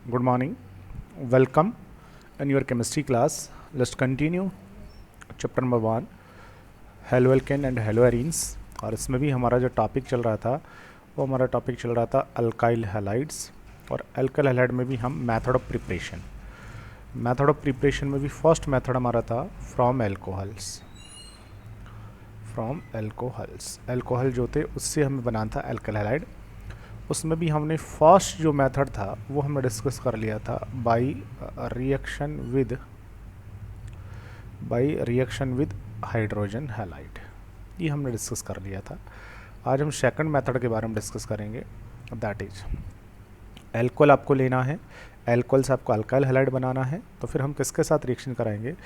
Good morning. Welcome in your chemistry class. Let's continue chapter number 1 haloalkane and haloarenes. और इसमें भी हमारा जो टॉपिक चल रहा था वो हमारा टॉपिक चल रहा था अल्काइल हैलाइड्स। और अल्काइल हैलाइड में भी हम मेथड ऑफ प्रिपरेशन में भी फर्स्ट मेथड हमारा था फ्रॉम एल्कोहल्स। एल्कोहल जो थे उससे हमें बनाना था अल्काइल हैलाइड। उसमें भी हमने फर्स्ट जो मेथड था वो हमने डिस्कस कर लिया था by reaction with hydrogen halide. ये हमने डिस्कस कर लिया था। आज हम सेकंड मेथड के बारे में डिस्कस करेंगे, दैट इज एल्कोहल आपको लेना है, एल्कोहल से आपको अल्काइल हैलाइड बनाना है। तो फिर हम किसके साथ रिएक्शन करेंगे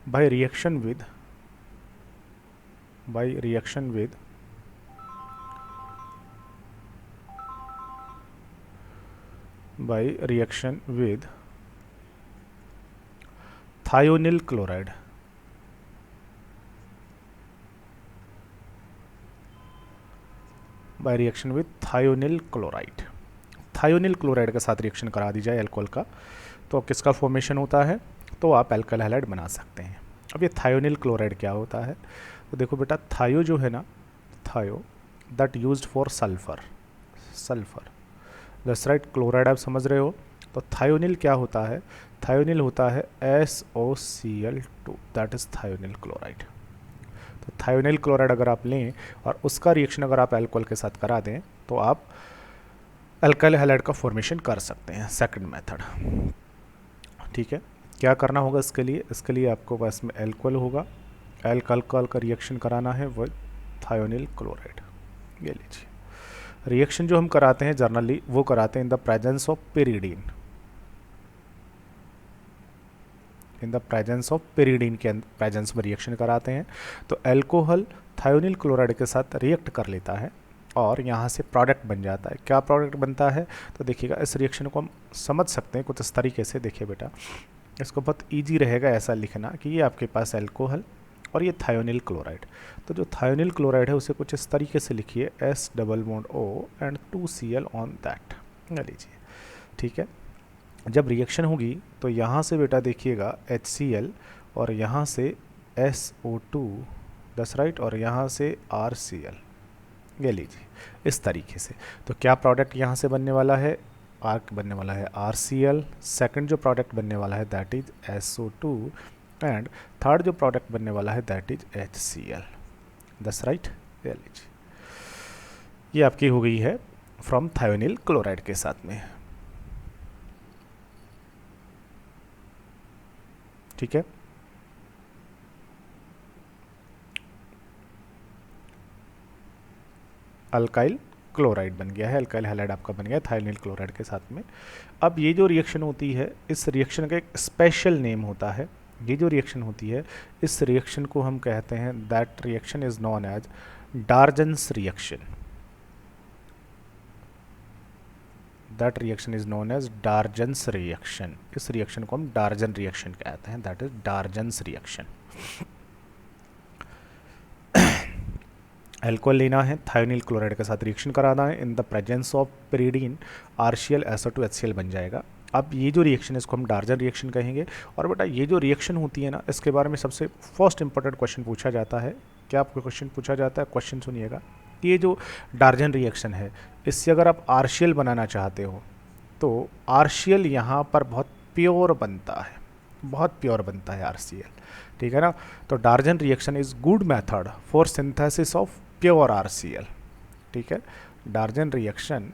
by reaction with thionyl chloride. By reaction with thionyl chloride के साथ रिएक्शन करा दी जाए अल्कोहल का, तो किसका फॉर्मेशन होता है, तो आप अल्काइल हैलाइड बना सकते हैं। अब ये थायोनिल क्लोराइड क्या होता है, तो देखो बेटा, थायो जो है ना, थायो that used for sulphur. That's right, chloride आप समझ रहे हो। तो थायोनिल क्या होता है, थायोनिल होता है SOCl2, that is thionyl chloride. तो थायोनिल क्लोराइड अगर आप लें और उसका रिएक्शन अगर आप अल्कोहल के साथ करा दें तो आप अल्काइल हैलाइड का फॉर्मेशन कर सकते हैं, सेकंड मेथड। ठीक है, क्या करना होगा इसके लिए आपको पास में अल्कोहल होगा, अल्कोहल का रिएक्शन कराना है वो थायोनिल क्लोराइड। ये लीजिए, रिएक्शन जो हम कराते हैं जनरली वो कराते हैं इन द प्रेजेंस ऑफ पेरिडीन। के प्रेजेंस में रिएक्शन कराते हैं। तो अल्कोहल थायोनिल क्लोराइड के साथ रिएक्ट कर लेता है और यहाँ से प्रोडक्ट बन जाता है। क्या प्रोडक्ट बनता है, तो देखिएगा इस रिएक्शन को हम समझ सकते हैं कुछ इस तरीके से। देखिए बेटा, इसको बहुत ईजी रहेगा ऐसा लिखना कि ये आपके पास अल्कोहल और ये थायोनिल क्लोराइड। तो जो थायोनिल क्लोराइड है उसे कुछ इस तरीके से लिखिए, S+O and 2Cl on that. लीजिए, ठीक है। जब रिएक्शन होगी तो यहाँ से बेटा देखिएगा HCl और यहाँ से SO2, दैट्स राइट, और यहाँ से RCl। ये लीजिए इस तरीके से। तो क्या प्रोडक्ट यहाँ से बनने वाला है, बनने वाला है RCl। सेकंड जो प्रोडक्ट बनने वाला है that is SO2 and third जो प्रोडक्ट बनने वाला है that is HCl, that's right. ये लीजिए, ये आपकी हो गई है फ्रॉम थायोनिल क्लोराइड के साथ में। ठीक है, अल्काइल क्लोराइड बन गया है, अल्काइल हैलाइड आपका बन गया है थायोनिल क्लोराइड के साथ में। अब ये जो रिएक्शन होती है, इस रिएक्शन का एक स्पेशल नेम होता है। ये जो रिएक्शन होती है, इस रिएक्शन को हम कहते हैं, that reaction is known as Darzens reaction. That reaction is known as Darzens reaction. इस रिएक्शन को हम डार्जन रिएक्शन कहते हैं, that is Darzens reaction. Alcohol लेना है, थायोनिल क्लोराइड के साथ रिएक्शन कराना है, in the presence of pyridine RCl SO2 HCl बन जाएगा। अब ये जो रिएक्शन है इसको हम डार्जन रिएक्शन कहेंगे। और बेटा ये जो रिएक्शन होती है ना, इसके बारे में सबसे फर्स्ट इंपॉर्टेंट क्वेश्चन पूछा जाता है। क्या आपको क्वेश्चन पूछा जाता है, क्वेश्चन सुनिएगा। ये जो डार्जन रिएक्शन है, इससे अगर आप RCl बनाना चाहते हो तो RCl यहाँ पर बहुत प्योर बनता है RCl, ठीक है ना। तो डार्जन reaction is good method for synthesis of pure RCl, ठीक है। डार्जन reaction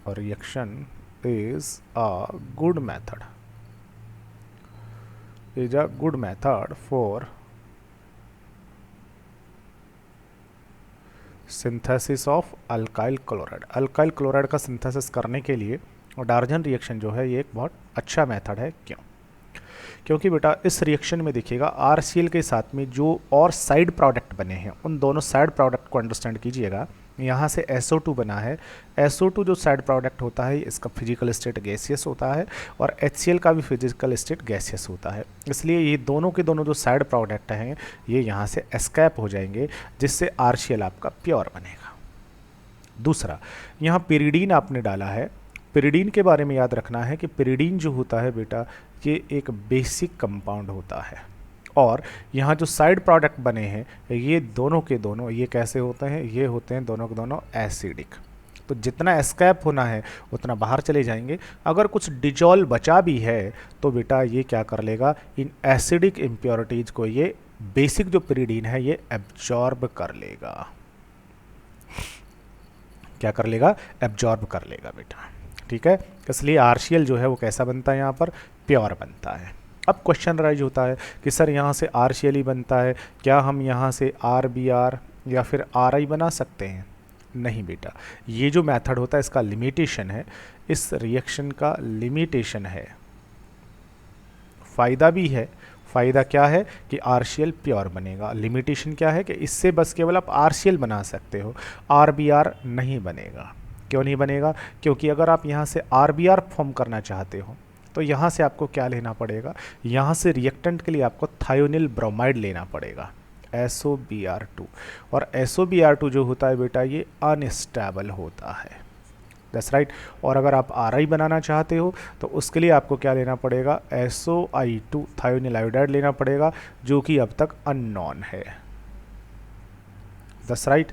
is a good method for synthesis of alkyl chloride. Alkyl chloride का सिंथेसिस करने के लिए डार्जन रिएक्शन जो है ये एक बहुत अच्छा मेथड है। क्योंकि बेटा इस रिएक्शन में देखिएगा RCl के साथ में जो और साइड प्रोडक्ट बने हैं, उन दोनों साइड प्रोडक्ट को अंडरस्टैंड कीजिएगा। यहाँ से SO2 बना है, SO2 जो साइड प्रोडक्ट होता है इसका फिजिकल स्टेट गैसियस होता है और HCl का भी फिजिकल स्टेट गैसियस होता है। इसलिए ये दोनों के दोनों जो साइड प्रोडक्ट हैं ये यहाँ से एस्केप हो जाएंगे, जिससे RCl आपका प्योर बनेगा। दूसरा, यहाँ पिरिडीन आपने डाला है। पिरिडीन के बारे में याद रखना है कि पिरिडीन जो होता है बेटा, ये एक बेसिक कंपाउंड होता है, और यहाँ जो साइड प्रोडक्ट बने हैं ये दोनों के दोनों ये कैसे होते हैं, ये होते हैं दोनों के दोनों एसिडिक। तो जितना एस्केप होना है उतना बाहर चले जाएंगे। अगर कुछ डिजॉल्व बचा भी है तो बेटा ये क्या कर लेगा, इन एसिडिक इम्प्योरिटीज को ये बेसिक जो पिरिडीन है ये एब्जॉर्ब कर लेगा। क्या कर लेगा, एब्जॉर्ब कर लेगा बेटा, ठीक है। इसलिए आरसीएल जो है वो कैसा बनता है, यहाँ पर प्योर बनता है। अब क्वेश्चन राइज होता है कि सर यहाँ से आरसीएल ही बनता है, क्या हम यहाँ से आरबीआर या फिर आरआई बना सकते हैं? नहीं बेटा, ये जो मेथड होता है इसका लिमिटेशन है, इस रिएक्शन का लिमिटेशन है। फ़ायदा भी है, फ़ायदा क्या है कि आरसीएल प्योर बनेगा। लिमिटेशन क्या है कि इससे बस केवल आप आरसीएल बना सकते हो, आरबीआर नहीं बनेगा। क्यों नहीं बनेगा? क्योंकि अगर आप यहाँ से आरबीआर फॉर्म करना चाहते हो तो यहाँ से आपको क्या लेना पड़ेगा, यहाँ से रिएक्टेंट के लिए आपको थायोनिल ब्रोमाइड लेना पड़ेगा, SOBr2। और SOBr2 जो होता है बेटा ये अनस्टेबल होता है, दैट्स राइट। और अगर आप आरआई बनाना चाहते हो तो उसके लिए आपको क्या लेना पड़ेगा, SOI2 थायोनिल आयोडाइड लेना पड़ेगा, जो कि अब तक अननोन है, दैट्स राइट।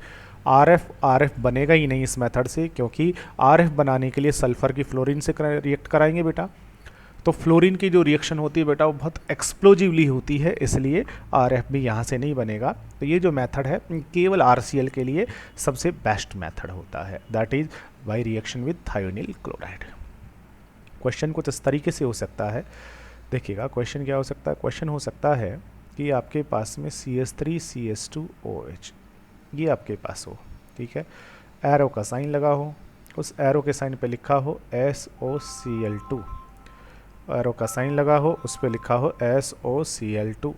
RF बनेगा ही नहीं इस मेथड से, क्योंकि RF बनाने के लिए सल्फर की फ्लोरीन से रिएक्ट कराएंगे बेटा, तो फ्लोरीन की जो रिएक्शन होती है बेटा वो बहुत एक्सप्लोजिवली होती है, इसलिए RF भी यहाँ से नहीं बनेगा। तो ये जो मेथड है केवल RCl के लिए सबसे बेस्ट मेथड होता है, that is by reaction with thionyl chloride. Question कुछ इस तरीके से हो सकता है, देखिएगा क्वेश्चन क्या हो सकता है। क्वेश्चन हो सकता है कि आपके पास में CH3CH2OH ये आपके पास हो, ठीक है, एरो का साइन लगा हो, उस एरो के साइन पे लिखा हो SOCl2, एरो का साइन लगा हो उस पे लिखा हो SOCl2।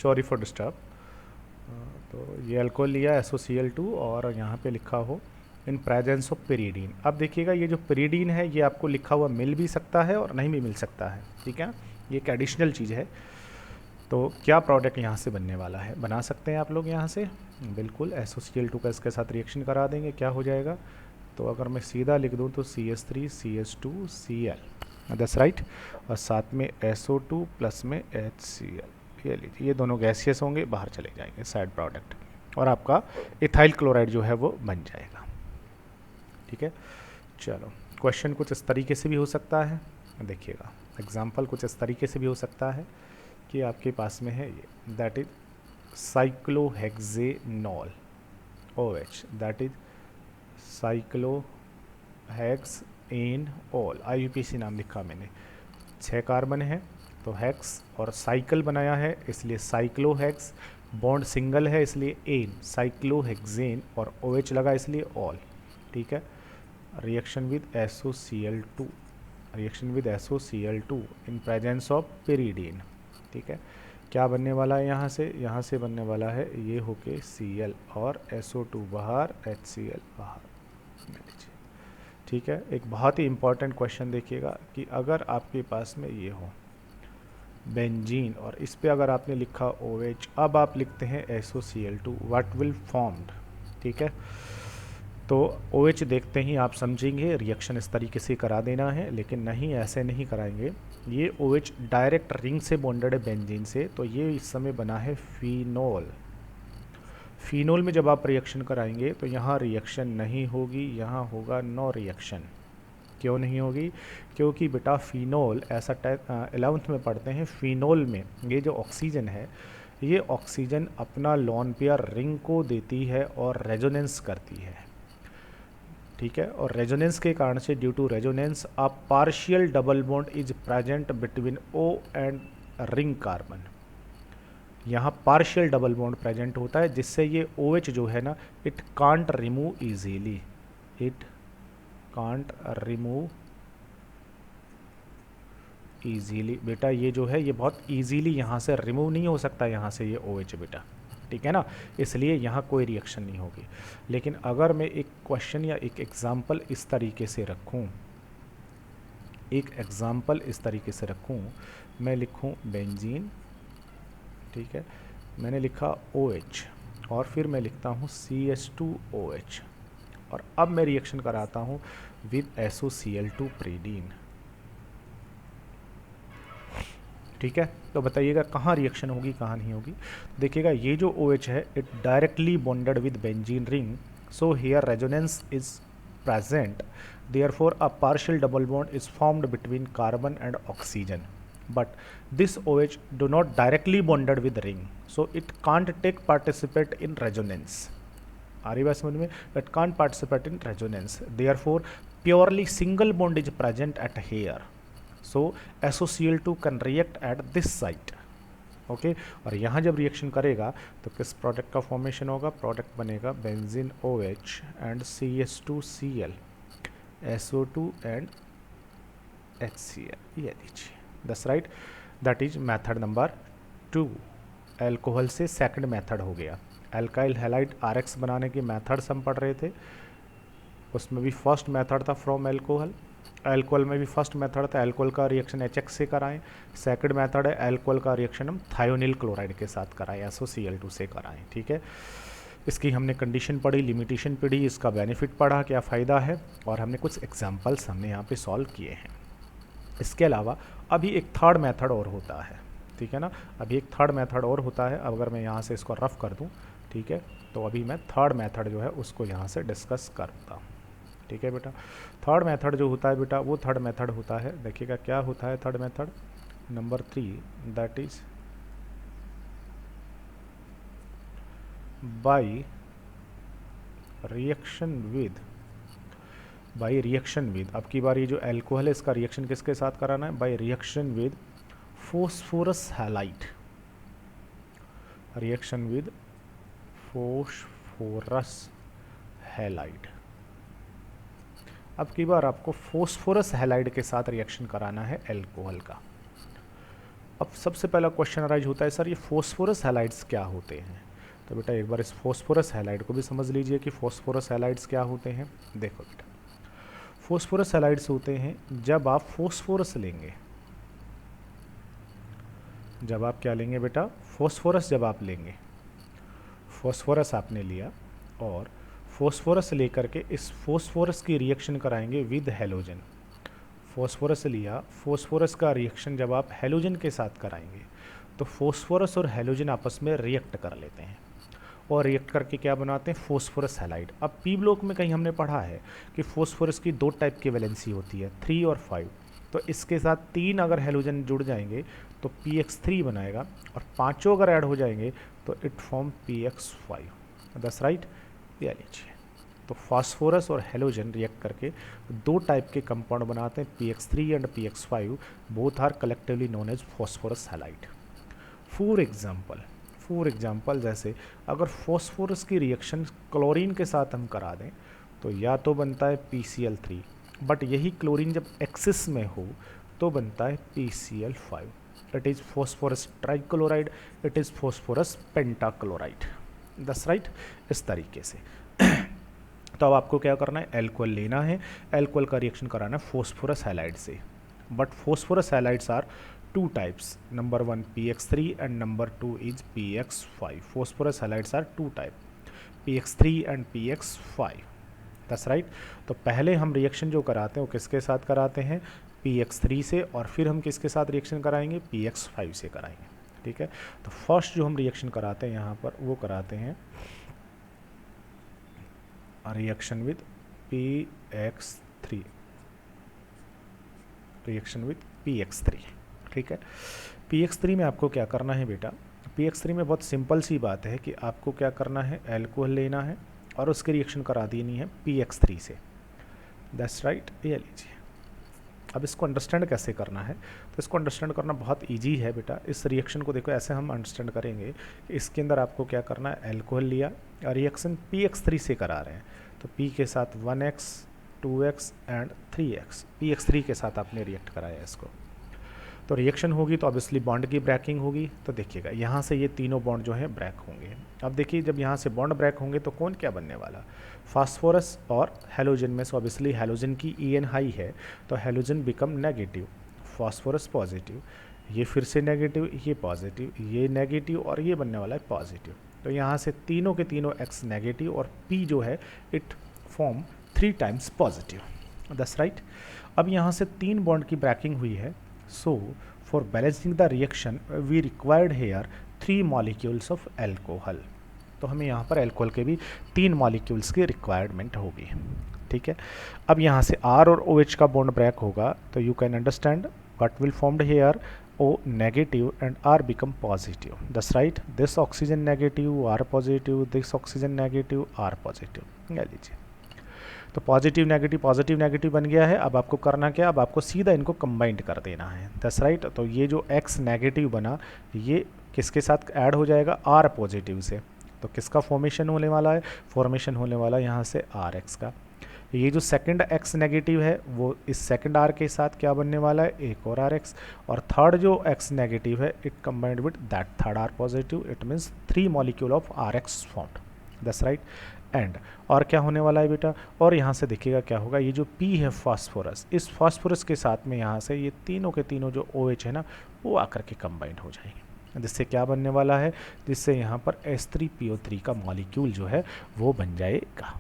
Sorry for disturb. तो ये अल्कोहल लिया SOCl2 और यहाँ पे लिखा हो इन प्रेजेंस ऑफ पिरिडीन। अब देखिएगा ये जो पिरिडीन है ये आपको लिखा हुआ मिल भी सकता है और नहीं भी मिल सकता है, ठीक है, ये एक एडिशनल चीज़ है। तो क्या प्रोडक्ट यहाँ से बनने वाला है, बना सकते हैं आप लोग यहाँ से, बिल्कुल SOCl2 का इसके साथ रिएक्शन करा देंगे, क्या हो जाएगा। तो अगर मैं सीधा लिख दूँ तो CH3CH2Cl, दैट्स राइट, और साथ में SO2 प्लस में HCl, ये लीजिए, ये दोनों गैसियस होंगे, बाहर चले जाएंगे साइड प्रोडक्ट, और आपका इथाइल क्लोराइड जो है वो बन जाएगा, ठीक है। चलो क्वेश्चन कुछ इस तरीके से भी हो सकता है, देखिएगा एग्जाम्पल कुछ इस तरीके से भी हो सकता है कि आपके पास में है ये, that is cyclohexanol OH, that is cyclohexanol, IUPAC नाम लिखा मैंने, 6 कार्बन है तो हेक्स और साइकिल बनाया है इसलिए साइक्लोहेक्स, बॉन्ड सिंगल है इसलिए एन, साइक्लोहेक्सेन, और OH लगा इसलिए ऑल, ठीक है। Reaction with SOCl2, reaction with SOCl2 in presence of pyridine, ठीक है। क्या बनने वाला है यहाँ से बनने वाला है ये होके Cl और SO2 बाहर, HCl बाहर, ठीक है। एक बहुत ही इंपॉर्टेंट क्वेश्चन देखिएगा कि अगर आपके पास में ये हो बेंजीन और इस पे अगर आपने लिखा OH, अब आप लिखते हैं SOCl2, व्हाट विल फॉर्म्ड, ठीक है। तो OH देखते ही आप समझेंगे रिएक्शन इस तरीके से करा देना है, लेकिन नहीं, ऐसे नहीं कराएंगे। ये OH डायरेक्ट रिंग से बॉन्डेड है बेंजीन से, तो ये इस समय बना है फिनोल। फिनोल में जब आप रिएक्शन कराएंगे तो यहाँ रिएक्शन नहीं होगी, यहाँ होगा नो रिएक्शन। क्यों नहीं होगी? क्योंकि बेटा फिनोल ऐसा 11th में पढ़ते हैं, फिनोल में ये जो ऑक्सीजन है ये ऑक्सीजन अपना लोन पेयर रिंग को देती है और रेजोनेंस करती है, ठीक है। और रेजोनेंस के कारण से, due to resonance, a partial double bond is present between O and ring carbon. यहाँ पार्शियल डबल बॉन्ड प्रेजेंट होता है जिससे ये OH जो है ना, it can't remove easily, it can't remove easily. बेटा ये जो है ये बहुत इजीली यहाँ से रिमूव नहीं हो सकता, यहाँ से ये OH बेटा, ठीक है ना, इसलिए यहाँ कोई रिएक्शन नहीं होगी। लेकिन अगर मैं एक क्वेश्चन या एक एग्जाम्पल इस तरीके से रखूँ, एक एग्जाम्पल इस तरीके से रखूँ, मैं लिखूँ बेंजीन, ठीक है, मैंने लिखा OH और फिर मैं लिखता हूँ CH2OH और अब मैं रिएक्शन कराता हूँ विद SOCl2 प्रीडीन। ठीक है, तो बताइएगा कहाँ रिएक्शन होगी कहाँ नहीं होगी। देखिएगा ये जो OH है it directly bonded with benzene ring, so here resonance is present, therefore a partial double bond is formed between carbon and oxygen, but this OH do not directly bonded with ring, so it can't take participate in resonance. आ रही बात समझ में? It can't participate in resonance, therefore purely single bond is present at here, so SOCl2 can react at this site. Okay और यहाँ जब reaction करेगा तो किस प्रोडक्ट का फॉर्मेशन होगा? प्रोडक्ट बनेगा benzene OH and CH2Cl, SO2 and HCl। ये लीजिए, that's right, that is method number 2। Alcohol से सेकंड मेथड हो गया। एल्काइल हैलाइड RX बनाने के मेथड्स हम पढ़ रहे थे, उसमें भी फर्स्ट मेथड था फ्रॉम एल्कोहल। एल्कोहल में भी फर्स्ट मेथड था एल्कोहल का रिएक्शन HX से कराएं, सेकंड मेथड है एल्कोहल का रिएक्शन हम थायोनिल क्लोराइड के साथ कराएं, SOCl2 से कराएं। ठीक है, इसकी हमने कंडीशन पढ़ी, लिमिटेशन पढ़ी, इसका बेनिफिट पढ़ा, क्या फ़ायदा है, और हमने कुछ एग्जांपल्स हमने यहाँ पे सॉल्व किए हैं। इसके अलावा अभी एक थर्ड मेथड और होता है, ठीक है ना, अभी एक थर्ड मेथड और होता है। अब अगर मैं यहाँ से इसको रफ कर दूँ, ठीक है, तो अभी मैं थर्ड मेथड जो है उसको यहाँ से डिस्कस करता हूँ। ठीक है बेटा, थर्ड मेथड जो होता है बेटा वो थर्ड मेथड होता है, देखिएगा क्या होता है third method number 3, that is by reaction with, अब की बार ये जो एल्कोहल है इसका रिएक्शन किसके साथ कराना है? By reaction with phosphorus halide, reaction with phosphorus halide. अब की बार आपको फोस्फोरस हैलाइड के साथ रिएक्शन कराना है एल्कोहल का। अब सबसे पहला क्वेश्चन अराइज होता है, सर ये फोस्फोरस हैलाइड्स क्या होते हैं? तो बेटा एक बार इस फोस्फोरस हैलाइड को भी समझ लीजिए कि फोस्फोरस हैलाइड्स क्या होते हैं। देखो बेटा, फोस्फोरस हैलाइड्स होते हैं जब आप फोस्फोरस लेंगे, जब आप क्या लेंगे बेटा? फोस्फोरस जब आप लेंगे, फोस्फोरस आपने लिया और फोस्फोरस लेकर के इस फोस्फोरस की रिएक्शन कराएंगे विद हेलोजन। फोस्फोरस लिया, फोस्फोरस का रिएक्शन जब आप हेलोजन के साथ कराएंगे तो फोस्फोरस और हेलोजन आपस में रिएक्ट कर लेते हैं और रिएक्ट करके क्या बनाते हैं? Phosphorus halide. अब पी ब्लॉक में कहीं हमने पढ़ा है कि फोस्फोरस की 2 टाइप की वैलेंसी होती है, 3 और 5, तो इसके साथ 3 अगर हेलोजन जुड़ जाएंगे तो PX3 बनाएगा और 5 अगर ऐड हो जाएंगे तो it form PX5। That's right, ये लीजिए, तो फास्फोरस और हेलोजन रिएक्ट करके 2 टाइप के कंपाउंड बनाते हैं, PX3 and PX5, both are collectively known as phosphorus halide. For example जैसे अगर फास्फोरस की रिएक्शन क्लोरीन के साथ हम करा दें तो या तो बनता है PCl3, बट यही क्लोरीन जब एक्सिस में हो तो बनता है PCl5। It is phosphorus trichloride, it is phosphorus pentachloride. That's right, इस तरीके से। तो अब आपको क्या करना है? एल्कोहल लेना है, एल्कोहल का रिएक्शन कराना है फोस्फोरस हैलाइड से, but phosphorus halides are 2 types, number 1 PX3 and number 2 is PX5। Phosphorus halides are 2 type, PX3 and PX5। That's right. तो पहले हम रिएक्शन जो कराते हैं वो किसके साथ कराते हैं? PX3 से, और फिर हम किसके साथ रिएक्शन कराएंगे? PX5 से कराएंगे। ठीक है, तो फर्स्ट जो हम रिएक्शन कराते हैं यहाँ पर वो कराते हैं reaction with PX3, reaction with PX3। ठीक है, PX3 में आपको क्या करना है बेटा? PX3 में बहुत सिंपल सी बात है कि आपको क्या करना है? एल्कोहल लेना है और उसकी रिएक्शन करा देनी है PX3 से। दैट्स राइट, ये लीजिए। अब इसको अंडरस्टैंड कैसे करना है? तो इसको अंडरस्टैंड करना बहुत इजी है बेटा। इस रिएक्शन को देखो, ऐसे हम अंडरस्टैंड करेंगे कि इसके अंदर आपको क्या करना है? एल्कोहल लिया, रिएक्शन PX3 से करा रहे हैं, तो P के साथ 1x 2x and 3x, PX3 के साथ आपने रिएक्ट कराया इसको, तो रिएक्शन होगी तो ऑब्वियसली बॉन्ड की ब्रेकिंग होगी। तो देखिएगा यहाँ से ये तीनों बॉन्ड जो है ब्रेक होंगे। अब देखिए जब यहाँ से बॉन्ड ब्रेक होंगे तो कौन क्या बनने वाला? फास्फोरस और हेलोजन में से ऑब्वियसली हेलोजन की EN हाई है तो halogen become negative, phosphorus positive. ये फिर से नेगेटिव, ये पॉजिटिव, ये नेगेटिव और ये बनने वाला है पॉजिटिव। तो यहाँ से तीनों के तीनों x नेगेटिव और p जो है it form 3 times positive. That's right. अब यहाँ से 3 बॉन्ड की ब्रेकिंग हुई है। So for balancing the reaction we required here 3 molecules of alcohol. तो हमें यहाँ पर एल्कोहल के भी 3 मॉलिक्यूल्स की रिक्वायरमेंट होगी। ठीक है, अब यहाँ से R और OH का बॉन्ड ब्रेक होगा, तो you can understand what will formed here, O negative and R become positive. That's right. This oxygen negative, R positive, this oxygen negative, R positive. ले लीजिए, तो पॉजिटिव नेगेटिव बन गया है। अब आपको करना क्या, अब आपको सीधा इनको कंबाइंड कर देना है। That's right. तो ये जो X नेगेटिव बना ये किसके साथ ऐड हो जाएगा, R पॉजिटिव से। तो किसका फॉर्मेशन होने वाला है, फॉर्मेशन होने वाला यहाँ से RX का। ये जो सेकंड X नेगेटिव है वो इस सेकंड R के साथ क्या बनने वाला है, एक और RX। और थर्ड जो X नेगेटिव है it combined with that third R positive, it means 3 molecule of RX formed. That's right. And और क्या होने वाला है बेटा, और यहाँ से देखिएगा क्या होगा, ये जो P है फास्फोरस, इस फास्फोरस के साथ में यहाँ से ये तीनों के तीनों जो OH है ना वो आकर के कंबाइंड हो जाएंगे, जिससे क्या बनने वाला है, जिससे यहाँ पर H3PO3 का मॉलिक्यूल जो है वो बन जाएगा।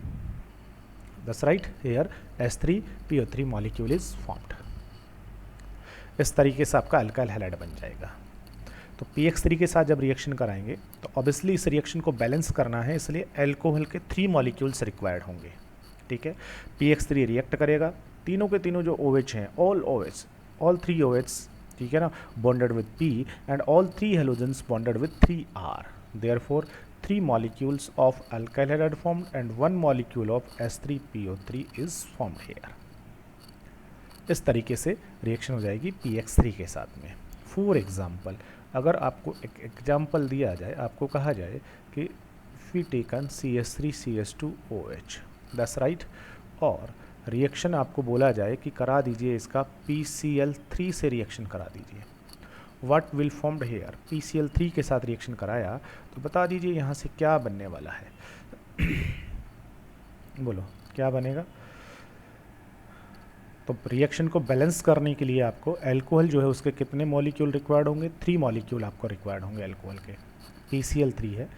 That's right, here H3PO3 molecule is formed। इस तरीके से आपका अल्काइल हैलाइड बन जाएगा। तो PX3 के साथ जब रिएक्शन कराएंगे तो ऑब्वियसली इस रिएक्शन को बैलेंस करना है, इसलिए एल्कोहल के 3 मॉलिक्यूल्स रिक्वायर्ड होंगे। ठीक है, PX3 रिएक्ट करेगा, तीनों के तीनों जो OH हैं, ऑल 3 OH, ठीक है ना, bonded with P and all 3 halogens bonded with 3R। Therefore 3 molecules of alkyl halide formed and 1 molecule of H3PO3 is formed here। इस तरीके से रिएक्शन हो जाएगी PX3 के साथ में। फॉर एग्जाम्पल, अगर आपको एक एग्जाम्पल दिया जाए, आपको कहा जाए कि we taken CH3CH2OH, that's right, और रिएक्शन आपको बोला जाए कि करा दीजिए इसका PCl3 से रिएक्शन करा दीजिए, what will formed hair, PCl3 के साथ रिएक्शन कराया तो बता दीजिए यहाँ से क्या बनने वाला है। बोलो क्या बनेगा। तो रिएक्शन को बैलेंस करने के लिए आपको एल्कोहल जो है उसके कितने मॉलिक्यूल रिक्वायर्ड होंगे, 3 मॉलिक्यूल आपको रिक्वायर्ड होंगे एल्कोहल के। PCl3 है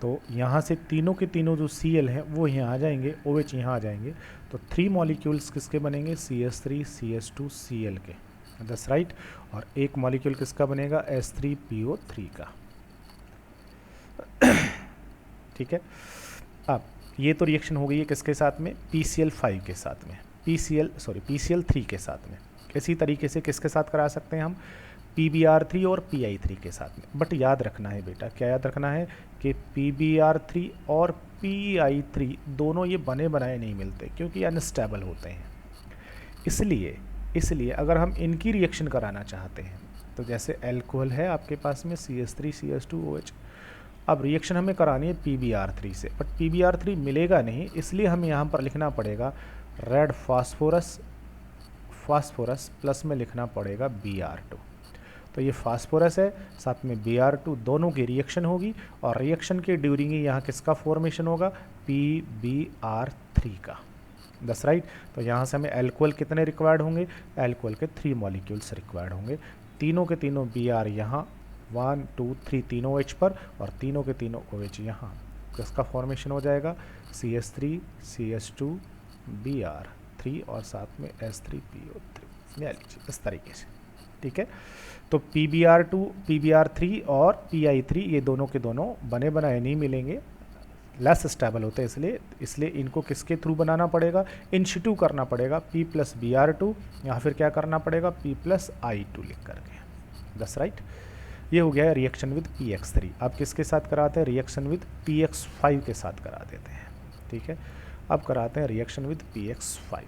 तो यहाँ से तीनों के तीनों जो Cl हैं वो यहाँ आ जाएंगे, OH यहाँ आ जाएंगे, तो 3 मॉलिक्यूल्स किसके बनेंगे, CH3 CH2 Cl के। That's right. और एक मॉलिक्यूल किसका बनेगा, H3PO3 का। ठीक है, अब ये तो रिएक्शन हो गई है किसके साथ में, PCl5 के साथ में, PCl3 के साथ में। इसी तरीके से किसके साथ करा सकते हैं हम, PBr3 और PI3 के साथ में। बट याद रखना है बेटा, क्या याद रखना है कि PBr3 और PI3 दोनों ये बने बनाए नहीं मिलते, क्योंकि अनस्टेबल होते हैं। इसलिए अगर हम इनकी रिएक्शन कराना चाहते हैं तो जैसे एल्कोहल है आपके पास में CH3CH2OH, अब रिएक्शन हमें करानी है PBr3 से, बट PBr3 मिलेगा नहीं, इसलिए हमें यहाँ पर लिखना पड़ेगा रेड फास्फोरस प्लस में लिखना पड़ेगा Br2। तो ये फास्फोरस है, साथ में Br2, दोनों की रिएक्शन होगी और रिएक्शन के ड्यूरिंग यहाँ किसका फॉर्मेशन होगा, PBr3 का। That's right. तो यहाँ से हमें एल्कोहल कितने रिक्वायर्ड होंगे, एल्कोहल के 3 मॉलिक्यूल्स रिक्वायर्ड होंगे, तीनों के तीनों Br यहाँ 1 2 3 तीनों H पर और तीनों के तीनों OH यहाँ, किसका फॉर्मेशन हो जाएगा, CH3 CH2 Br3 और साथ में H3PO3। ले लीजिए इस तरीके से। ठीक है, तो PBr2 PBr3 और PI3 ये दोनों के दोनों बने बनाए नहीं मिलेंगे, लेस स्टेबल होते हैं, इसलिए इनको किसके थ्रू बनाना पड़ेगा, इन सिटू करना पड़ेगा, P प्लस Br2 या फिर क्या करना पड़ेगा, P प्लस I2 लिख करके। That's right. ये हो गया है रिएक्शन विद PX3। अब किसके साथ कराते हैं, रिएक्शन विद PX5 के साथ करा देते हैं। ठीक है, अब कराते हैं रिएक्शन विद PX5,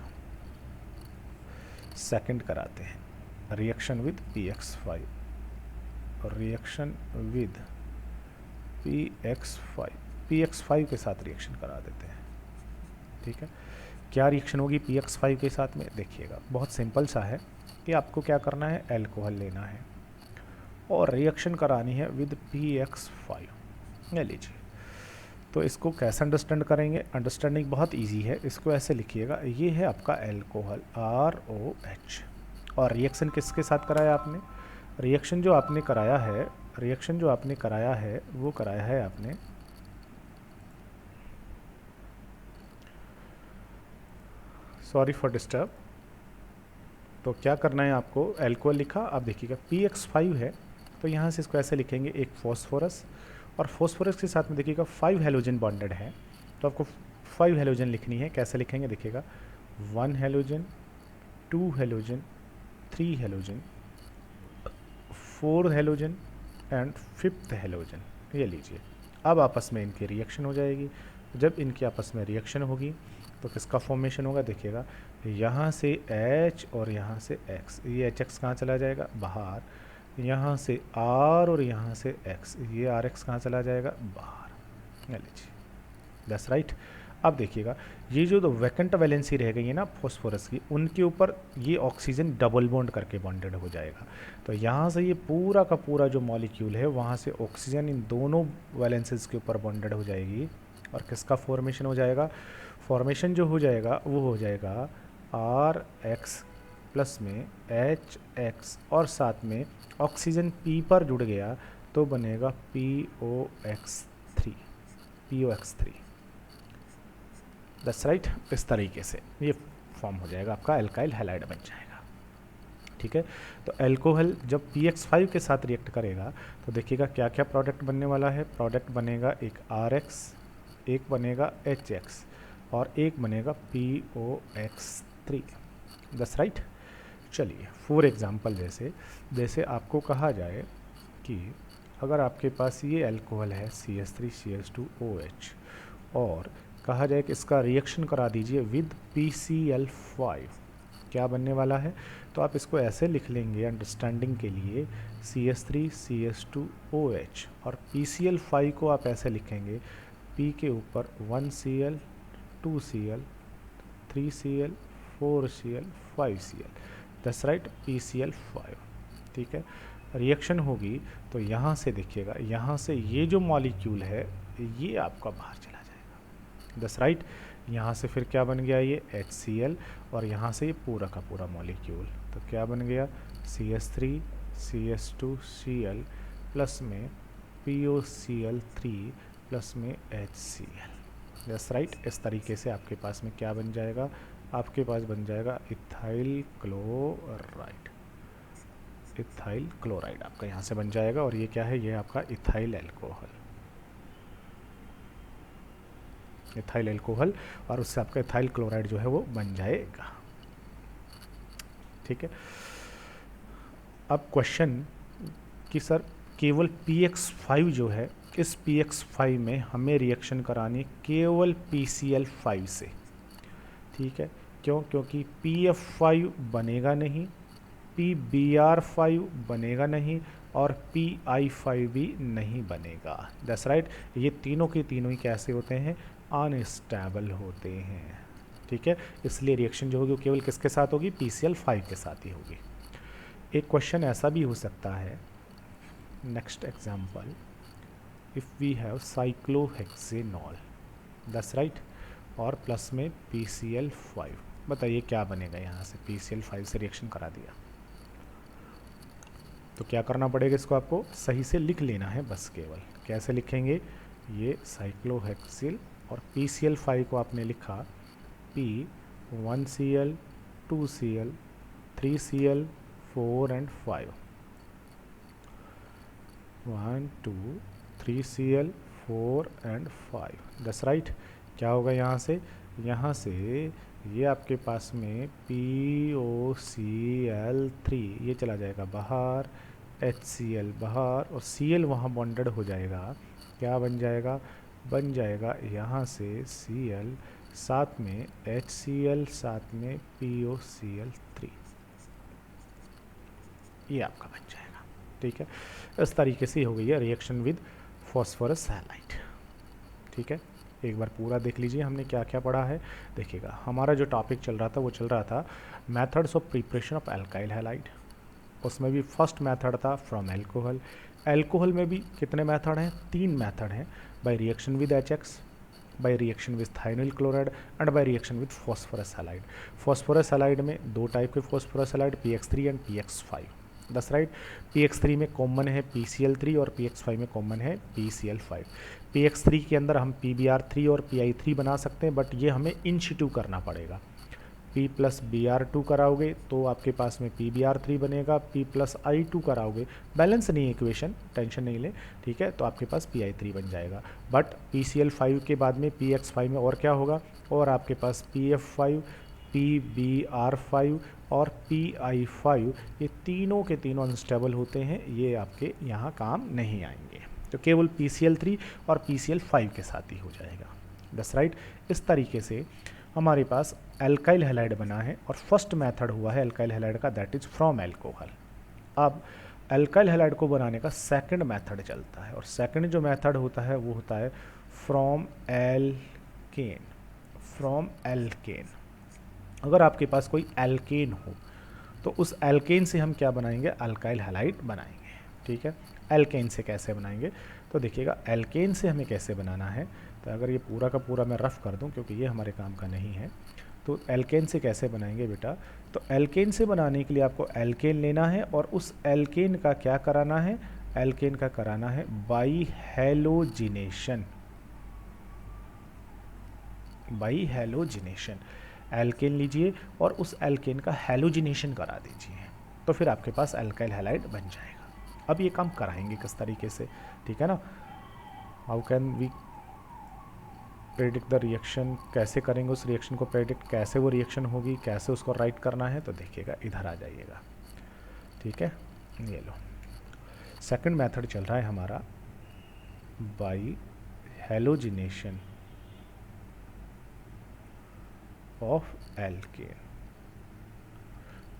सेकंड कराते हैं रिएक्शन विद PX5 और रिएक्शन विद PX5 के साथ रिएक्शन करा देते हैं। ठीक है, क्या रिएक्शन होगी PX5 के साथ में, देखिएगा बहुत सिंपल सा है कि आपको क्या करना है, एल्कोहल लेना है और रिएक्शन करानी है विद PX5। ले लीजिए, तो इसको कैसे अंडरस्टैंड करेंगे, अंडरस्टैंडिंग बहुत इजी है, इसको ऐसे लिखिएगा, ये है आपका एल्कोहल ROH और रिएक्शन किसके साथ कराया आपने, रिएक्शन जो आपने कराया है, रिएक्शन जो आपने कराया है वो कराया है आपने सॉरी फॉर डिस्टर्ब। तो क्या करना है आपको, एल्कोहल लिखा, आप देखिएगा PX5 है तो यहाँ से इसको ऐसे लिखेंगे एक फॉस्फोरस, और फॉस्फोरस के साथ में देखिएगा 5 हेलोजन बॉन्डेड है, तो आपको 5 हेलोजन लिखनी है। कैसे लिखेंगे देखिएगा, 1 halogen, 2 halogen, 3 halogen, 4 halogen and 5th halogen, ये लीजिए। अब आपस में इनकी रिएक्शन हो जाएगी। जब इनकी आपस में रिएक्शन होगी तो किसका फॉर्मेशन होगा देखिएगा, यहाँ से H और यहाँ से X, ये HX कहाँ चला जाएगा बाहर, यहाँ से R और यहाँ से X, ये RX कहाँ चला जाएगा बाहर, ये लीजिए, दैट्स राइट। अब देखिएगा ये जो वैकेंट वैलेंसी रह गई है ना फॉस्फोरस की, उनके ऊपर ये ऑक्सीजन डबल बॉन्ड करके बॉन्डेड हो जाएगा। तो यहाँ से ये पूरा का पूरा जो मॉलिक्यूल है वहाँ से ऑक्सीजन इन दोनों वैलेंसीज के ऊपर बॉन्डेड हो जाएगी, और किसका फॉर्मेशन हो जाएगा, फॉर्मेशन जो हो जाएगा वो हो जाएगा RX प्लस में HX, और साथ में ऑक्सीजन P पर जुड़ गया तो बनेगा POX3। That's right. इस तरीके से ये फॉर्म हो जाएगा, आपका एल्काइल हैलाइड बन जाएगा। ठीक है, तो एल्कोहल जब PX5 के साथ रिएक्ट करेगा तो देखिएगा क्या क्या प्रोडक्ट बनने वाला है। प्रोडक्ट बनेगा एक RX, एक बनेगा HX और एक बनेगा POX3। That's right. चलिए फॉर एग्जांपल जैसे आपको कहा जाए कि अगर आपके पास ये एल्कोहल है CH3CH2OH और कहा जाए कि इसका रिएक्शन करा दीजिए विद PCl5, क्या बनने वाला है, तो आप इसको ऐसे लिख लेंगे अंडरस्टैंडिंग के लिए, CH3CH2OH और PCl5 को आप ऐसे लिखेंगे, P के ऊपर 1Cl 2Cl 3Cl 4Cl 5Cl, that's right, PCl5। ठीक है, रिएक्शन होगी तो यहाँ से देखिएगा, यहाँ से ये जो मॉलिक्यूल है ये आपका बाहर चला जाएगा। That's right. यहाँ से फिर क्या बन गया, ये HCl, और यहाँ से ये पूरा का पूरा मॉलिक्यूल, तो क्या बन गया, CH3CH2Cl प्लस में POCl3 प्लस में HCl। That's right. इस तरीके से आपके पास में क्या बन जाएगा, आपके पास बन जाएगा इथाइल क्लोराइड। इथाइल क्लोराइड आपका यहाँ से बन जाएगा, और ये क्या है, ये आपका इथाइल एल्कोहल, इथाइल एल्कोहल, और उससे आपका इथाइल क्लोराइड जो है वो बन जाएगा। ठीक है, अब क्वेश्चन कि सर केवल PX5 जो है, इस PX5 में हमें रिएक्शन करानी केवल PCl5 से। ठीक है, क्यों, क्योंकि PF5 बनेगा नहीं, PBr5 बनेगा नहीं, और PI5 भी नहीं बनेगा। That's right. ये तीनों के तीनों ही कैसे होते हैं, अनस्टेबल होते हैं। ठीक है, इसलिए रिएक्शन जो होगी वो केवल किसके साथ होगी, PCl5 के साथ ही होगी। एक क्वेश्चन ऐसा भी हो सकता है, next example, if we have cyclohexanol, that's right, और प्लस में PCl5, बताइए क्या बनेगा। यहाँ से PCl5 से रिएक्शन करा दिया तो क्या करना पड़ेगा, इसको आपको सही से लिख लेना है बस। केवल कैसे लिखेंगे, ये साइक्लोहेक्सिल और PCl5 को आपने लिखा P1Cl 2Cl 3Cl 4 and 5, 1 2 3Cl 4 and 5, that's right. क्या होगा यहाँ से ये आपके पास में POCl3 ये चला जाएगा बाहर, HCl बाहर, और Cl वहाँ बॉन्डेड हो जाएगा। क्या बन जाएगा, बन जाएगा यहाँ से Cl साथ में HCl साथ में POCl3, ये आपका बन जाएगा। ठीक है, इस तरीके से हो गई है रिएक्शन विद फॉस्फोरस हैलाइड। ठीक है, एक बार पूरा देख लीजिए हमने क्या क्या पढ़ा है। देखिएगा हमारा जो टॉपिक चल रहा था वो चल रहा था methods of preparation of alkyl halide. उसमें भी फर्स्ट मेथड था फ्रॉम एल्कोहल। एल्कोहल में भी कितने मेथड हैं, 3 मेथड हैं, by reaction with HX, by reaction with thionyl chloride and by reaction with phosphorus halide. Phosphorus halide में 2 टाइप के phosphorus halide, PX3 and PX5। दस राइट। PX3 में कॉमन है PCl3 और PX5 में कॉमन है PCl5। PX3 के अंदर हम PBr3 और PI3 बना सकते हैं, बट ये हमें इन सिटू करना पड़ेगा। P प्लस Br2 कराओगे तो आपके पास में PBr3 बनेगा, P प्लस I2 कराओगे, बैलेंस नहीं है इक्वेशन, टेंशन नहीं ले, ठीक है, तो आपके पास PI3 बन जाएगा। बट PCl5 के बाद में PX5 में और क्या होगा, और आपके पास PF5, PBr5 और PI5, ये तीनों के तीनों अनस्टेबल होते हैं, ये आपके यहाँ काम नहीं आएंगे, तो केवल PCl3 और PCl5 के साथ ही हो जाएगा। That's right. इस तरीके से हमारे पास एल्काइल हैलाइड बना है और फर्स्ट मेथड हुआ है एल्काइल हैलाइड का, दैट इज फ्रॉम एल्कोहल। अब एल्काइल हैलाइड को बनाने का सेकंड मेथड चलता है, और सेकंड जो मेथड होता है वो होता है फ्रॉम एल्केन। फ्रॉम एल्केन, अगर आपके पास कोई एल्केन हो तो उस एल्केन से हम क्या बनाएंगे, अल्काइल हैलाइड बनाएंगे, ठीक है। एल्केन से कैसे बनाएंगे, तो देखिएगा एल्केन से हमें कैसे बनाना है, तो अगर ये पूरा का पूरा मैं रफ कर दूं क्योंकि ये हमारे काम का नहीं है, तो एल्केन से कैसे बनाएंगे बेटा, तो एल्केन से बनाने के लिए आपको एल्केन लेना है और उस एल्केन का क्या कराना है, एल्केन का कराना है by halogenation. By halogenation, alkane लीजिए और उस एल्केन का हैलोजिनेशन करा दीजिए, तो फिर आपके पास एल्काइल हैलाइड बन जाएगा। अब ये काम कराएंगे किस तरीके से, ठीक है ना, how can we predict the reaction, कैसे करेंगे उस रिएक्शन को प्रेडिक्ट, कैसे वो रिएक्शन होगी, कैसे उसको राइट करना है, तो देखिएगा इधर आ जाइएगा, ठीक है। ये लो, सेकंड मेथड चल रहा है हमारा बाई हैलोजिनेशन ऑफ एल्केन।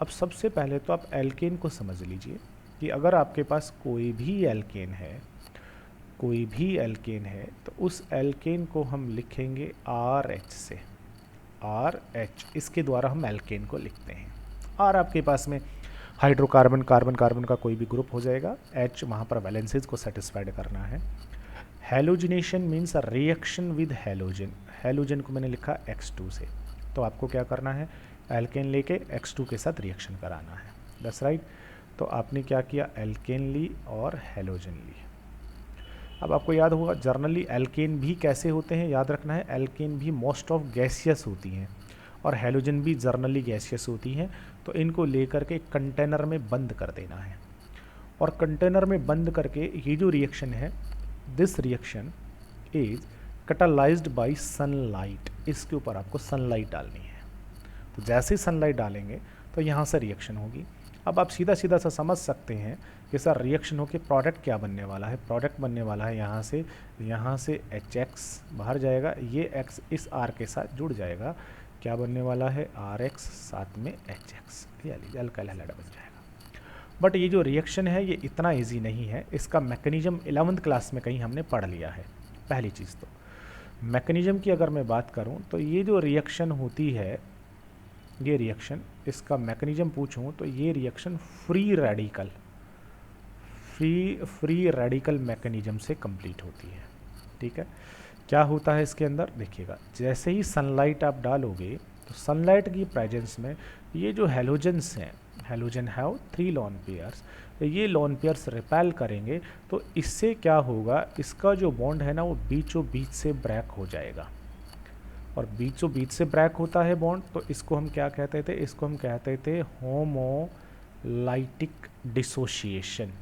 अब सबसे पहले तो आप एल्केन को समझ लीजिए कि अगर आपके पास कोई भी एल्केन है, कोई भी एल्केन है, तो उस एल्केन को हम लिखेंगे RH से, RH, इसके द्वारा हम एल्केन को लिखते हैं। और आपके पास में हाइड्रोकार्बन, कार्बन कार्बन का कोई भी ग्रुप हो जाएगा, H वहाँ पर वैलेंसीज को सेटिस्फाइड करना है। Halogenation means reaction with halogen, halogen को मैंने लिखा X2 से, तो आपको क्या करना है, एल्केन लेके X2 के साथ रिएक्शन कराना है, दैट्स राइट। तो आपने क्या किया, एल्केन ली और हैलोजन ली। अब आपको याद होगा जर्नली एल्केन भी कैसे होते हैं, याद रखना है, एल्केन भी मोस्ट ऑफ गैसियस होती हैं और हैलोजन भी जर्नली गैसियस होती हैं, तो इनको लेकर के कंटेनर में बंद कर देना है, और कंटेनर में बंद करके ये जो रिएक्शन है, this reaction is catalysed bye sunlight, इसके ऊपर आपको सनलाइट डालनी है, तो जैसे ही सनलाइट डालेंगे तो यहाँ से रिएक्शन होगी। अब आप सीधा सीधा सा समझ सकते हैं कि सर रिएक्शन होकर प्रोडक्ट क्या बनने वाला है, प्रोडक्ट बनने वाला है यहाँ से HX बाहर जाएगा, ये X इस R के साथ जुड़ जाएगा, क्या बनने वाला है, RX साथ में HX, यानी अल्काइल हैलाइड बन जाएगा। बट ये जो रिएक्शन है ये इतना इजी नहीं है, इसका मैकेनिज्म 11th क्लास में कहीं हमने पढ़ लिया है। पहली चीज़ तो मैकेनिज्म की अगर मैं बात करूँ तो ये जो रिएक्शन होती है, ये रिएक्शन, इसका मैकेनिज्म पूछूं तो ये रिएक्शन फ्री रेडिकल मैकेनिज्म से कंप्लीट होती है, ठीक है। क्या होता है इसके अंदर, देखिएगा जैसे ही सनलाइट आप डालोगे तो सनलाइट की प्रेजेंस में ये जो हैलोजन्स हैं, हैलोजन हैव 3 लोन पेयर्स, ये लोन पेयर्स रिपेल करेंगे, तो इससे क्या होगा, इसका जो बॉन्ड है ना वो बीचों बीच से ब्रेक हो जाएगा, और बीचों बीच से ब्रेक होता है बॉन्ड, तो इसको हम क्या कहते थे, इसको हम कहते थे homolytic dissociation,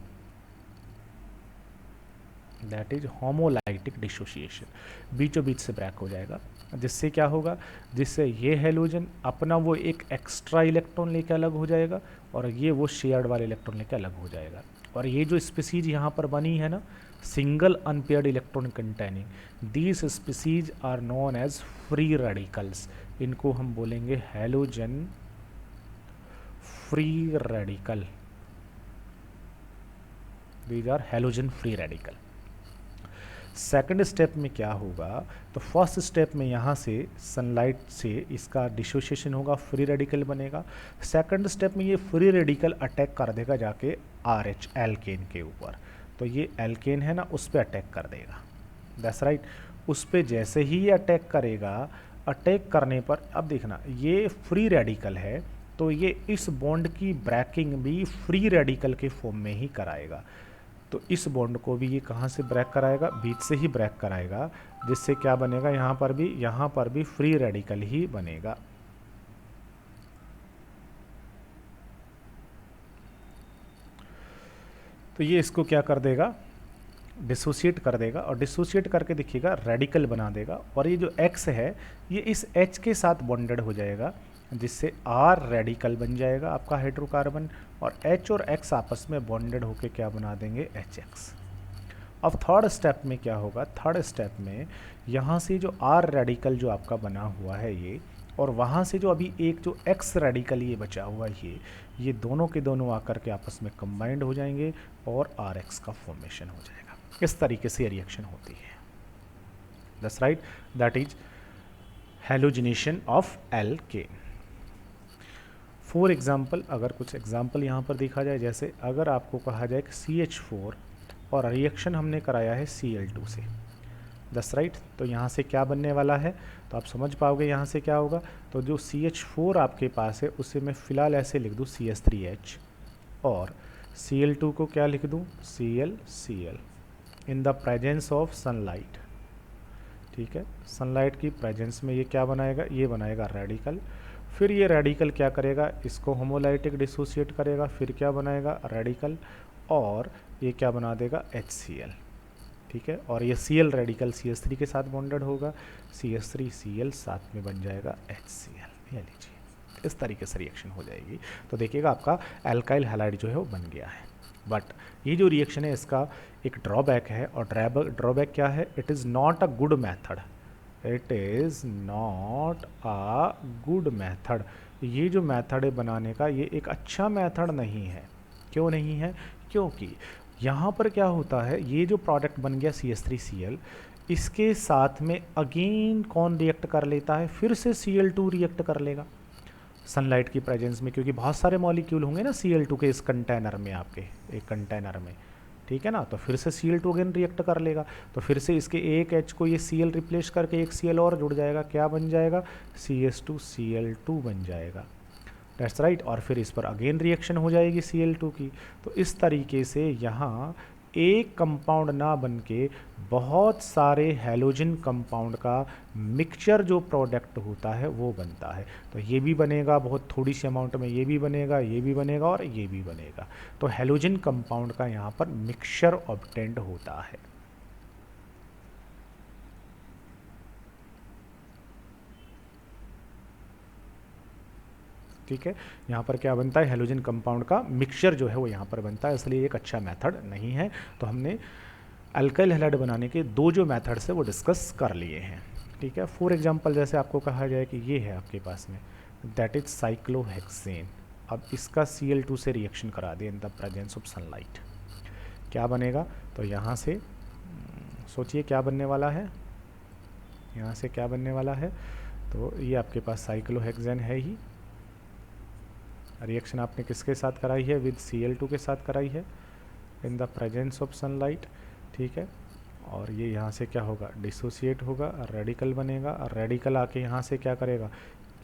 that is homolytic dissociation, बीचों बीच से ब्रेक हो जाएगा, जिससे क्या होगा, जिससे ये हैलोजन अपना वो एक एक्स्ट्रा इलेक्ट्रॉन लेके अलग हो जाएगा और ये वो शेयर्ड वाले इलेक्ट्रॉन लेके अलग हो जाएगा, और ये जो स्पीसीज यहाँ पर बनी है ना, single unpaired electron containing, these species are known as free radicals, इनको हम बोलेंगे halogen free radical, these are halogen free radical. Second step में क्या होगा, तो फर्स्ट स्टेप में यहाँ से सनलाइट से इसका डिसोसिएशन होगा, फ्री रेडिकल बनेगा। सेकंड स्टेप में ये फ्री रेडिकल अटैक कर देगा जाके RH एल्केन के ऊपर, तो ये एल्केन है ना उस पर अटैक कर देगा, दैट्स राइट। उस पर जैसे ही ये अटैक करेगा, अटैक करने पर अब देखना ये फ्री रेडिकल है, तो तो ये इस बॉन्ड की ब्रेकिंग भी फ्री रेडिकल के फॉर्म में ही कराएगा। तो इस बॉन्ड को भी ये कहाँ से ब्रेक कराएगा, बीच से ही ब्रेक कराएगा, जिससे क्या बनेगा, यहाँ पर भी फ्री रेडिकल ही बनेगा। तो ये इसको क्या कर देगा, डिसोशिएट कर देगा, और डिसोशिएट करके देखिएगा रेडिकल बना देगा। और ये जो X है ये इस H के साथ बॉन्डेड हो जाएगा, जिससे R रेडिकल बन जाएगा आपका हाइड्रोकार्बन, और H और X आपस में बॉन्डेड होके क्या बना देंगे, HX। अब थर्ड स्टेप में क्या होगा, थर्ड स्टेप में यहाँ से जो R रेडिकल जो आपका बना हुआ है ये, और वहाँ से जो अभी एक जो X रेडिकल ये बचा हुआ है ये दोनों के दोनों आकर के आपस में कंबाइंड हो जाएंगे और RH का फॉर्मेशन हो जाएगा। इस तरीके से रिएक्शन होती है। That's right, that is halogenation of alkene. For example, अगर कुछ एग्जाम्पल यहाँ पर देखा जाए, जैसे अगर आपको कहा जाए कि CH4 और रिएक्शन हमने कराया है Cl2 से, दैट्स राइट, तो यहाँ से क्या बनने वाला है, तो आप समझ पाओगे यहाँ से क्या होगा। तो जो CH4 आपके पास है उसे मैं फ़िलहाल ऐसे लिख दूँ CH3H, और Cl2 को क्या लिख दूँ ClCl in the presence of sunlight. ठीक है, सनलाइट की प्रेजेंस में ये क्या बनाएगा, ये बनाएगा रेडिकल। फिर ये रेडिकल क्या करेगा, इसको होमोलाइटिक डिसोसिएट करेगा, फिर क्या बनाएगा रेडिकल, और ये क्या बना देगा HCl। ठीक है, और ये Cl रेडिकल CH3 के साथ बॉन्डेड होगा, CH3Cl साथ में बन जाएगा HCl। ये लीजिए, इस तरीके से रिएक्शन हो जाएगी। तो देखिएगा आपका एल्काइल हैलाइड जो है वो बन गया है। बट ये जो रिएक्शन है इसका एक ड्रॉबैक है, और ड्रॉबैक क्या है, it is not a good method, it is not a good method. ये जो मैथड है बनाने का, ये एक अच्छा मैथड नहीं है। क्यों नहीं है, क्योंकि यहाँ पर क्या होता है, ये जो प्रोडक्ट बन गया CH3Cl, इसके साथ में अगेन कौन रिएक्ट कर लेता है, फिर से Cl2 रिएक्ट कर लेगा सनलाइट की प्रेजेंस में, क्योंकि बहुत सारे मॉलिक्यूल होंगे ना Cl2 के इस कंटेनर में, आपके एक कंटेनर में। ठीक है ना, तो फिर से Cl2 अगेन रिएक्ट कर लेगा, तो फिर से इसके एक H को ये Cl रिप्लेस करके एक Cl और जुड़ जाएगा, क्या बन जाएगा CH2Cl2 बन जाएगा। दैट्स राइट, और फिर इस पर अगेन रिएक्शन हो जाएगी Cl2 की। तो इस तरीके से यहाँ एक कंपाउंड ना बन के बहुत सारे हैलोजन कंपाउंड का मिक्सचर जो प्रोडक्ट होता है वो बनता है। तो ये भी बनेगा बहुत थोड़ी सी अमाउंट में, ये भी बनेगा, ये भी बनेगा, और ये भी बनेगा। तो हैलोजन कंपाउंड का यहाँ पर मिक्सचर ऑब्टेंड होता है। ठीक है, यहाँ पर क्या बनता है, हैलोजन कंपाउंड का मिक्सचर जो है वो यहाँ पर बनता है, इसलिए एक अच्छा मेथड नहीं है। तो हमने अल्काइल हैलाइड बनाने के दो जो मेथड्स है वो डिस्कस कर लिए हैं। ठीक है, फॉर एग्जांपल जैसे आपको कहा जाए कि ये है आपके पास में, दैट इज साइक्लोहेक्सेन। अब इसका Cl2 से रिएक्शन करा दे in the presence of sunlight, क्या बनेगा, तो यहाँ से सोचिए क्या बनने वाला है, यहाँ से क्या बनने वाला है, तो ये आपके पास साइक्लोहेक्सेन है ही। रिएक्शन आपने किसके साथ कराई है, विद Cl2 के साथ कराई है in the presence of sunlight. ठीक है, और ये यहाँ से क्या होगा, डिसोसिएट होगा, रेडिकल बनेगा, और रेडिकल आके यहाँ से क्या करेगा,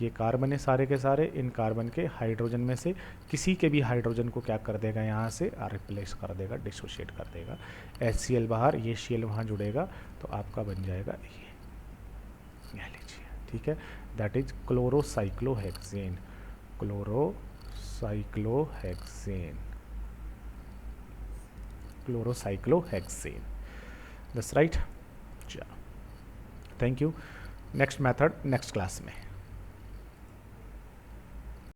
ये कार्बन है सारे के सारे, इन कार्बन के हाइड्रोजन में से किसी के भी हाइड्रोजन को क्या कर देगा, यहाँ से रिप्लेस कर देगा, डिसोशिएट कर देगा। HCl बाहर, ये Cl वहाँ जुड़ेगा, तो आपका बन जाएगा ये लीजिए। ठीक है, that is chlorocyclohexane, chlorocyclohexane. That's right. चलो, thank you. Next method next class में।